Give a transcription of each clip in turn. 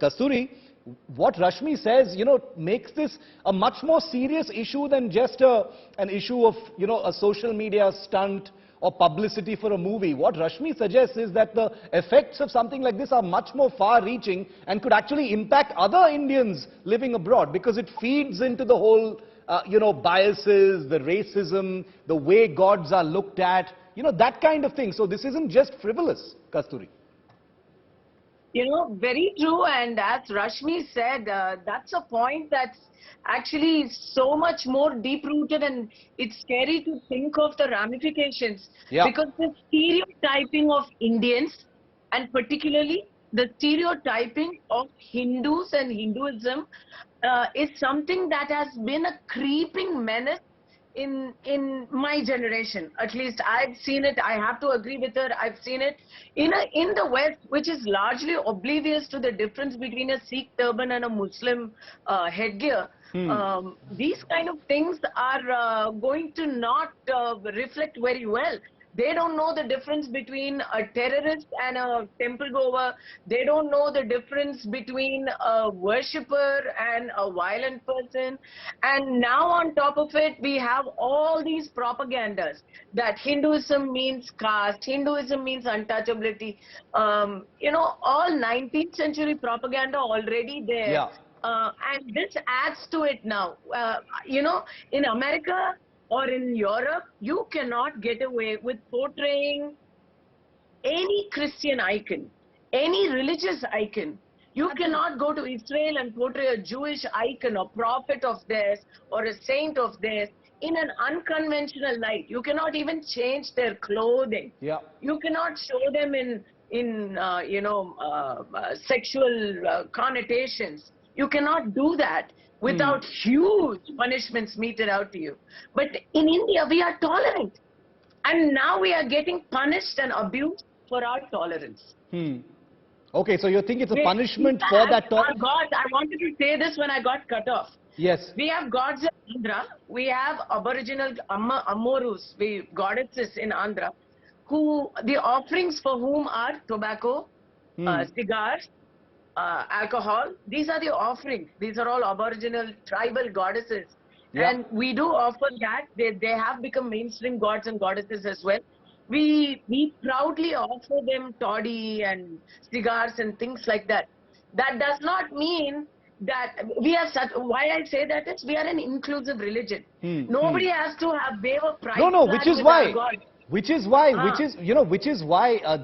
Kasturi, what Rashmi says, makes this a much more serious issue than just an issue of, a social media stunt or publicity for a movie. What Rashmi suggests is that the effects of something like this are much more far-reaching and could actually impact other Indians living abroad because it feeds into the whole, biases, the racism, the way gods are looked at, that kind of thing. So this isn't just frivolous, Kasturi. Very true, and as Rashmi said, that's a point that's actually so much more deep-rooted, and it's scary to think of the ramifications. Yeah. Because the stereotyping of Indians, and particularly the stereotyping of Hindus and Hinduism, is something that has been a creeping menace in my generation. At least I've seen it. I have to agree with her. I've seen it in the West, which is largely oblivious to the difference between a Sikh turban and a Muslim headgear. These kind of things are going to not reflect very well. They don't know the difference between a terrorist and a temple goer. They don't know the difference between a worshipper and a violent person. And now on top of it, we have all these propagandas that Hinduism means caste, Hinduism means untouchability. All 19th century propaganda already there. Yeah. And this adds to it now. In America, or in Europe, you cannot get away with portraying any Christian icon, any religious icon. You cannot go to Israel and portray a Jewish icon, a prophet of theirs, or a saint of theirs in an unconventional light. You cannot even change their clothing. Yeah. You cannot show them in sexual connotations. You cannot do that without huge punishments meted out to you. But in India, we are tolerant. And now we are getting punished and abused for our tolerance. Okay, so you think it's a punishment for that tolerance? Gods, I wanted to say this when I got cut off. Yes. We have gods in Andhra. We have aboriginal Ammorus, goddesses in Andhra, who the offerings for whom are tobacco, cigars, alcohol. These are the offerings. These are all aboriginal tribal goddesses. Yeah. And we do offer that. They have become mainstream gods and goddesses as well. We proudly offer them toddy and cigars and things like that. That does not mean that we have such. Why I say that is we are an inclusive religion. Nobody has to have wave of pride. No, which is why. Which is why,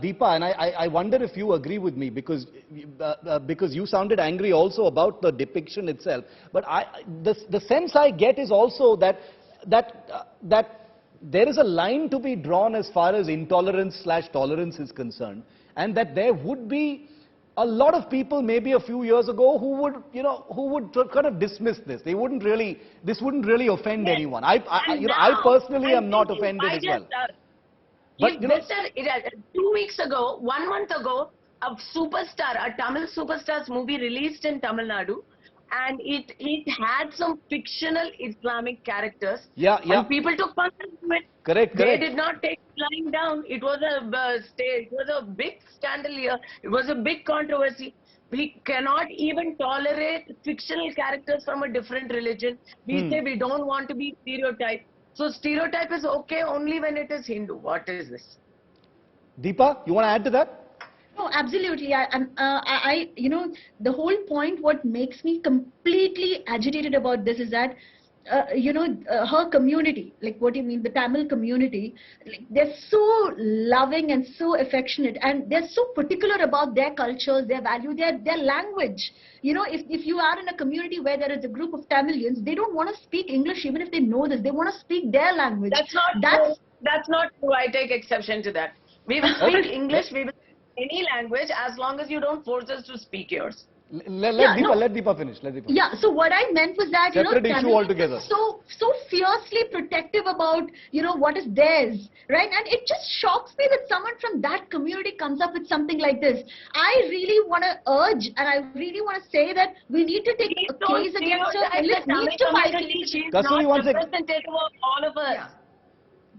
Deepa, and I wonder if you agree with me because you sounded angry also about the depiction itself. But the sense I get is also that there is a line to be drawn as far as intolerance/tolerance is concerned, and that there would be a lot of people maybe a few years ago who would kind of dismiss this. This wouldn't really offend anyone. I personally am not offended as well. But 2 weeks ago, 1 month ago, a Tamil superstar's movie released in Tamil Nadu, and it had some fictional Islamic characters. Yeah. And people took part in it. Correct. They did not take it lying down. It was a big scandal here. It was a big controversy. We cannot even tolerate fictional characters from a different religion. We say we don't want to be stereotyped. So stereotype is okay only when it is Hindu. What is this? Deepa, you want to add to that? No, absolutely. The whole point, what makes me completely agitated about this is that, her community, like what you mean, the Tamil community, like, they're so loving and so affectionate, and they're so particular about their cultures, their value, their language. If you are in a community where there is a group of Tamilians, they don't want to speak English even if they know this. They want to speak their language. That's not true. I take exception to that. We will speak English, we will speak any language as long as you don't force us to speak yours. Let Deepa finish. Yeah, so what I meant was that, separate issue altogether. So fiercely protective about, what is theirs, right? And it just shocks me that someone from that community comes up with something like this. I really want to urge, and I really want to say that we need to take a case against her. And let's need to fight. She's not representative of all of us.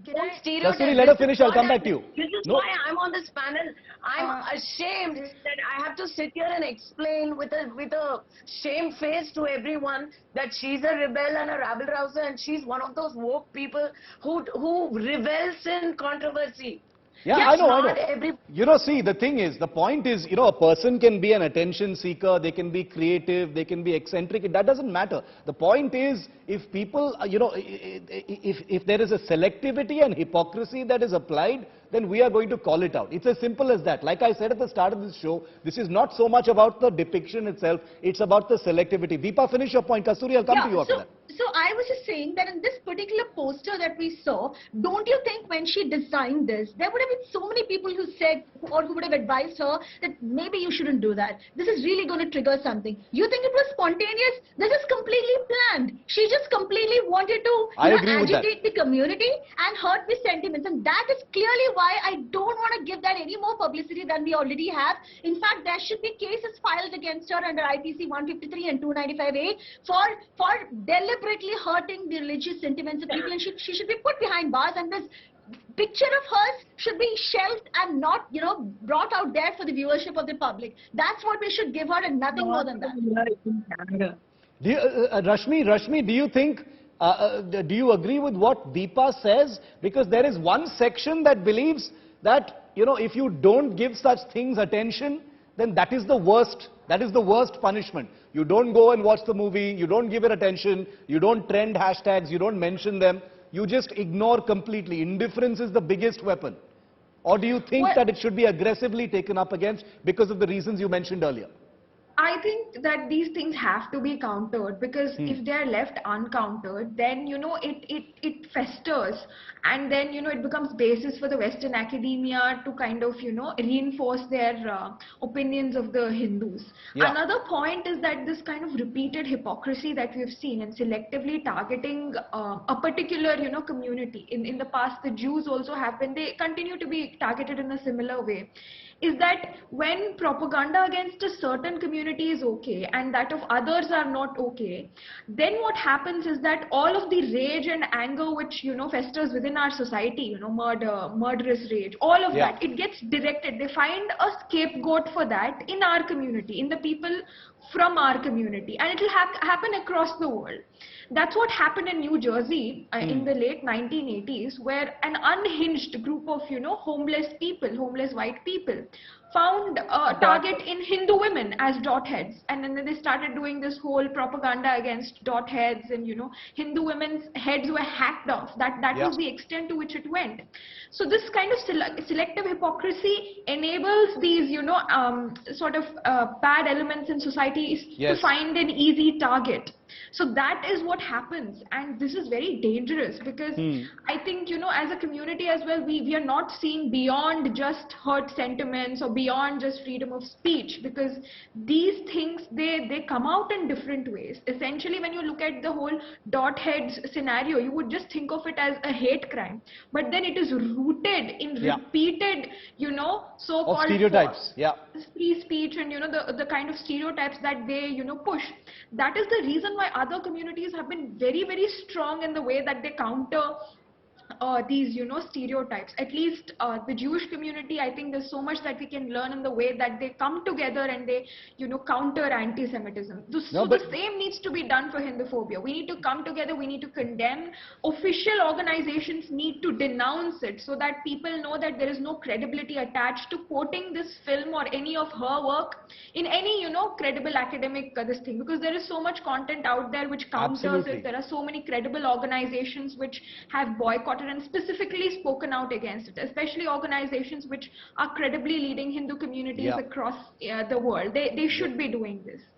Can Don't I? stereotype. Kasturi, let her This is finish. I'll what come back to you. This is No. why I'm on this panel. I'm ashamed that I have to sit here and explain with a shame face to everyone that she's a rebel and a rabble-rouser, and she's one of those woke people who revels in controversy. Yeah, Yes, I know. not every. You know, see, the thing is, the point is, you know, a person can be an attention seeker, they can be creative, they can be eccentric, that doesn't matter. The point is, if people, you know, if there is a selectivity and hypocrisy that is applied, then we are going to call it out. It's as simple as that. Like I said at the start of this show, this is not so much about the depiction itself, it's about the selectivity. Deepa, finish your point. Kasturi, I'll come to you after that. So I was just saying that in this particular poster that we saw, don't you think when she designed this, there would have been so many people who said or who would have advised her that maybe you shouldn't do that. This is really going to trigger something. You think it was spontaneous? This is completely planned. She just completely wanted to agitate the community and hurt the sentiments. And that is clearly why I don't want to give that any more publicity than we already have. In fact, there should be cases filed against her under IPC 153 and 295A for deliberately hurting the religious sentiments of people, and she should be put behind bars, and this picture of hers should be shelved and not, you know, brought out there for the viewership of the public. That's what we should give her and nothing more than that. Rashmi, do you think, do you agree with what Deepa says? Because there is one section that believes that, you know, if you don't give such things attention, then that is the worst. That is the worst punishment. You don't go and watch the movie, you don't give it attention, you don't trend hashtags, you don't mention them, you just ignore completely. Indifference is the biggest weapon. Or do you think that it should be aggressively taken up against because of the reasons you mentioned earlier? I think that these things have to be countered, because if they're left uncountered, then, you know, it festers, and then, you know, it becomes basis for the Western academia to kind of, you know, reinforce their opinions of the Hindus. Yeah. Another point is that this kind of repeated hypocrisy that we've seen and selectively targeting a particular, you know, community. In the past, the Jews also have been, they continue to be targeted in a similar way. Is that when propaganda against a certain community is okay and that of others are not okay, then what happens is that all of the rage and anger which, you know, festers within our society, you know, murderous rage, all of that, it gets directed. They find a scapegoat for that in our community, in the people from our community, and it will happen across the world. That's what happened in New Jersey in the late 1980s, where an unhinged group of, you know, homeless white people found a target in Hindu women as dot heads, and then they started doing this whole propaganda against dot heads, and, you know, Hindu women's heads were hacked off. That was the extent to which it went. So this kind of selective hypocrisy enables these, you know, sort of bad elements in society to find an easy target. So that is what happens, and this is very dangerous, because I think, you know, as a community as well, we are not seeing beyond just hurt sentiments or beyond just freedom of speech, because these things, they come out in different ways. Essentially, when you look at the whole dot heads scenario, you would just think of it as a hate crime, but then it is rooted in repeated, you know, so-called stereotypes, free speech, and, you know, the kind of stereotypes that they, you know, push. That is the reason why other communities have been very, very strong in the way that they counter these, you know, stereotypes. At least the Jewish community, I think there's so much that we can learn in the way that they come together and they, you know, counter anti-Semitism. So the same needs to be done for Hinduphobia. We need to come together, we need to condemn. Official organizations need to denounce it, so that people know that there is no credibility attached to quoting this film or any of her work in any, you know, credible academic this thing, because there is so much content out there which counters it. There are so many credible organizations which have boycotted and specifically spoken out against it, especially organizations which are credibly leading Hindu communities across the world. They should be doing this.